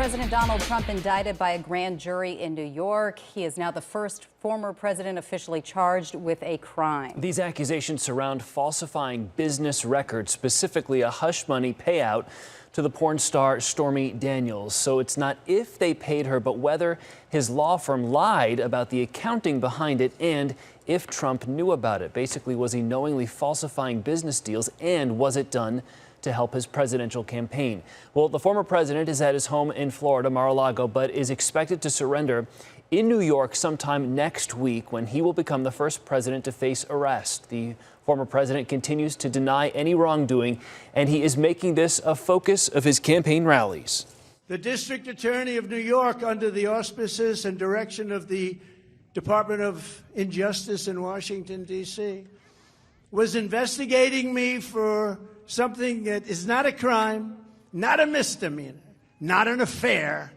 President Donald Trump indicted by a grand jury in New York. He is now the first former president officially charged with a crime. These accusations surround falsifying business records, specifically a hush money payout to the porn star Stormy Daniels. So it's not if they paid her, but whether his law firm lied about the accounting behind it and if Trump knew about it. Basically, was he knowingly falsifying business deals, and was it done to help his presidential campaign? Well, the former president is at his home in Florida, Mar-a-Lago, but is expected to surrender in New York sometime next week when he will become the first president to face arrest. The former president continues to deny any wrongdoing, and he is making this a focus of his campaign rallies. The District Attorney of New York, under the auspices and direction of the Department of Injustice in Washington, D.C., was investigating me for something that is not a crime, not a misdemeanor, not an affair.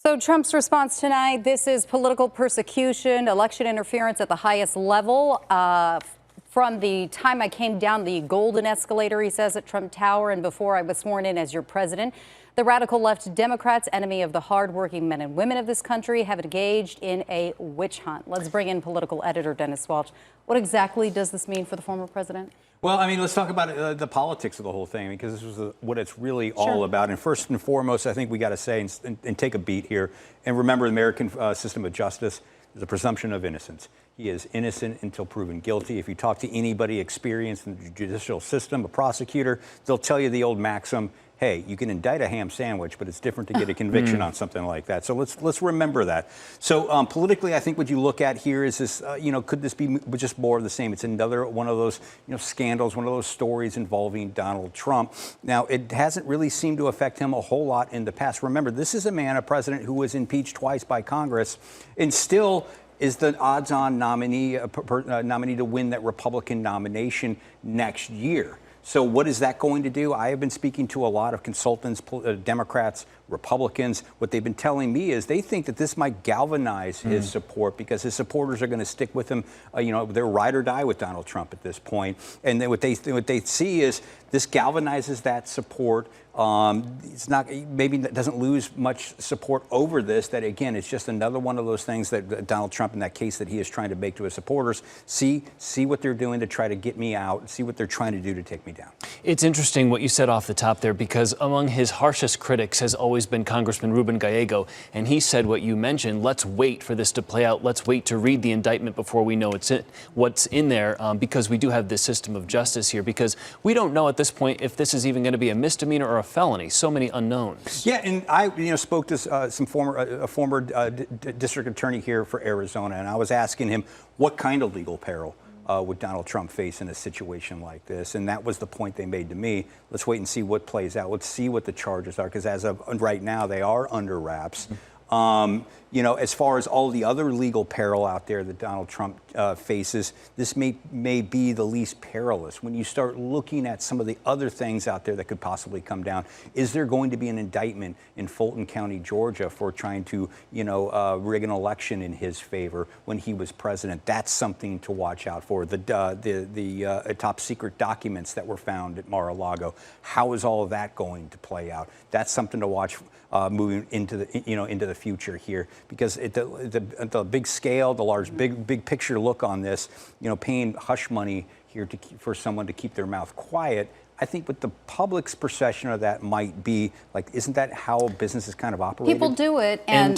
So Trump's response tonight, this is political persecution, election interference at the highest level. From the time I came down the golden escalator, he says, at Trump Tower, and before I was sworn in as your president, the radical left Democrats, enemy of the hardworking men and women of this country, have engaged in a witch hunt. Let's bring in political editor Dennis Welch. What exactly does this mean for the former president? Well, I mean, let's talk about the politics of the whole thing, because this was what it's really all about. And first and foremost, I think we got to say and take a beat here and remember the American system of justice is a presumption of innocence. He is innocent until proven guilty. If you talk to anybody experienced in the judicial system, a prosecutor, they'll tell you the old maxim, hey, you can indict a ham sandwich, but it's different to get a conviction on something like that. So let's remember that. So politically, I think what you look at here is this, could this be just more of the same? It's another one of those, scandals, one of those stories involving Donald Trump. Now, it hasn't really seemed to affect him a whole lot in the past. Remember, this is a president who was impeached twice by Congress and still is the odds-on nominee to win that Republican nomination next year. So what is that going to do? I have been speaking to a lot of consultants, Democrats, Republicans. What they've been telling me is they think that this might galvanize his support, because his supporters are going to stick with him. They're ride or die with Donald Trump at this point. And then what they see is this galvanizes that support. It's not, maybe doesn't lose much support over this. That, again, it's just another one of those things that Donald Trump, in that case that he is trying to make to his supporters, see what they're doing to try to get me out, see what they're trying to do to take me down. It's interesting what you said off the top there, because among his harshest critics has always been Congressman Ruben Gallego, and he said what you mentioned: let's wait for this to play out. Let's wait to read the indictment before we know what's in there, because we do have this system of justice here, because we don't know at this point if this is even going to be a misdemeanor or a felony. So many unknowns. Yeah, and I spoke to a former district attorney here for Arizona, and I was asking him what kind of legal peril would Donald Trump face in a situation like this, and that was the point they made to me. Let's wait and see what plays out. Let's see what the charges are, because as of right now, they are under wraps. As far as all the other legal peril out there that Donald Trump faces, this may be the least perilous. When you start looking at some of the other things out there that could possibly come down, is there going to be an indictment in Fulton County, Georgia, for trying to, rig an election in his favor when he was president? That's something to watch out for. The top secret documents that were found at Mar-a-Lago, how is all of that going to play out? That's something to watch moving into the future here, because the big scale, the large big picture look on this, paying hush money here for someone to keep their mouth quiet. I think what the public's perception of that might be, like, isn't that how business is kind of operated? People do it, and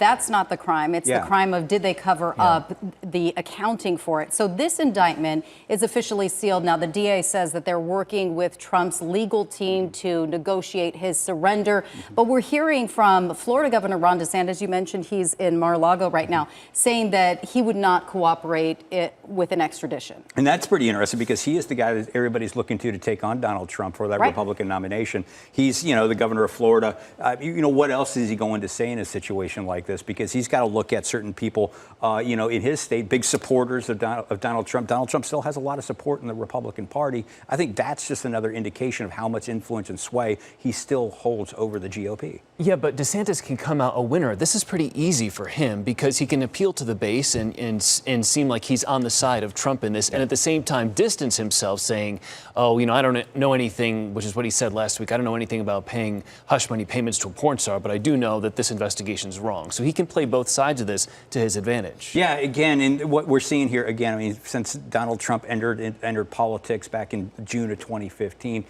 that's not the crime. It's the crime of, did they cover up the accounting for it? So this indictment is officially sealed. Now, the DA says that they're working with Trump's legal team to negotiate his surrender. But we're hearing from Florida Governor Ron DeSantis, you mentioned he's in Mar-a-Lago right now, saying that he would not cooperate with an extradition. And that's pretty interesting, because he is the guy that everybody's looking to take on Donald Trump for that Republican nomination. He's, the governor of Florida. What else is he going to say in a situation like this? Because he's got to look at certain people, in his state, big supporters of Donald Trump. Donald Trump still has a lot of support in the Republican Party. I think that's just another indication of how much influence and sway he still holds over the GOP. Yeah, but DeSantis can come out a winner. This is pretty easy for him, because he can appeal to the base and seem like he's on the side of Trump in this, and at the same time distance himself, saying, oh, oh, I don't know anything, which is what he said last week. I don't know anything about paying hush money payments to a porn star, but I do know that this investigation is wrong. So he can play both sides of this to his advantage. Yeah, again, and what we're seeing here, again, I mean, since Donald Trump entered politics back in June of 2015,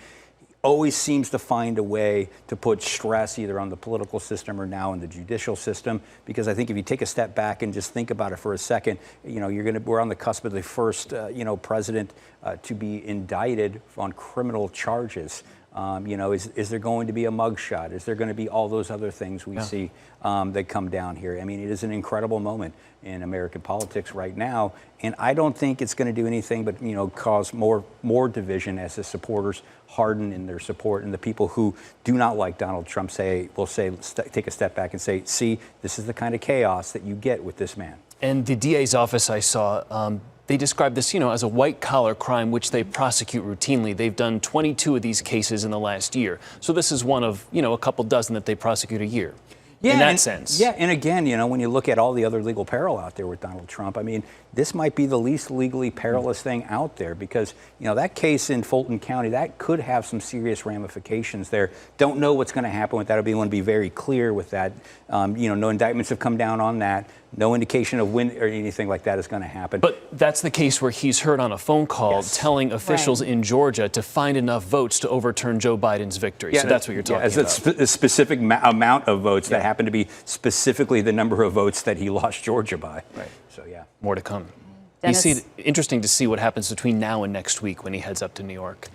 always seems to find a way to put stress either on the political system or now in the judicial system. Because I think if you take a step back and just think about it for a second, we're on the cusp of the first, president to be indicted on criminal charges. Is there going to be a mugshot? Is there going to be all those other things we see that come down here? I mean, it is an incredible moment in American politics right now, and I don't think it's going to do anything but cause more division as his supporters harden in their support, and the people who do not like Donald Trump will take a step back and say, see, this is the kind of chaos that you get with this man. And the DA's office I saw. They describe this, as a white-collar crime, which they prosecute routinely. They've done 22 of these cases in the last year. So this is one of, a couple dozen that they prosecute a year. Yeah, in that sense. Yeah, and again, when you look at all the other legal peril out there with Donald Trump, I mean, this might be the least legally perilous thing out there because, that case in Fulton County, that could have some serious ramifications there. Don't know what's going to happen with that. I want to be very clear with that. No indictments have come down on that. No indication of when or anything like that is going to happen. But that's the case where he's heard on a phone call telling officials in Georgia to find enough votes to overturn Joe Biden's victory. Yeah, so that's what you're talking about. A specific amount of votes that happen to be specifically the number of votes that he lost Georgia by. Right. So, yeah. More to come. Dennis? Interesting to see what happens between now and next week when he heads up to New York.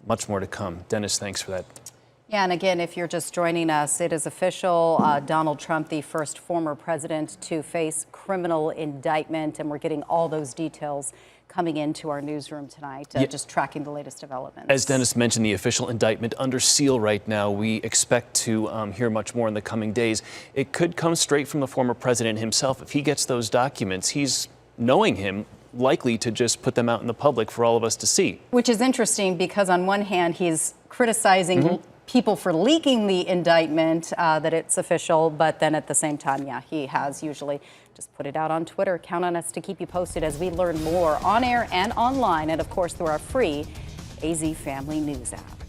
Much more to come. Dennis, thanks for that. Yeah, and again, if you're just joining us, it is official. Donald Trump, the first former president to face criminal indictment, and we're getting all those details coming into our newsroom tonight, just tracking the latest developments. As Dennis mentioned, the official indictment under seal right now. We expect to hear much more in the coming days. It could come straight from the former president himself. If he gets those documents, he's, knowing him, likely to just put them out in the public for all of us to see. Which is interesting because on one hand, he's criticizing people for leaking the indictment, that it's official, but then at the same time, he has usually just put it out on Twitter. Count on us to keep you posted as we learn more on air and online, and of course through our free AZ Family News app.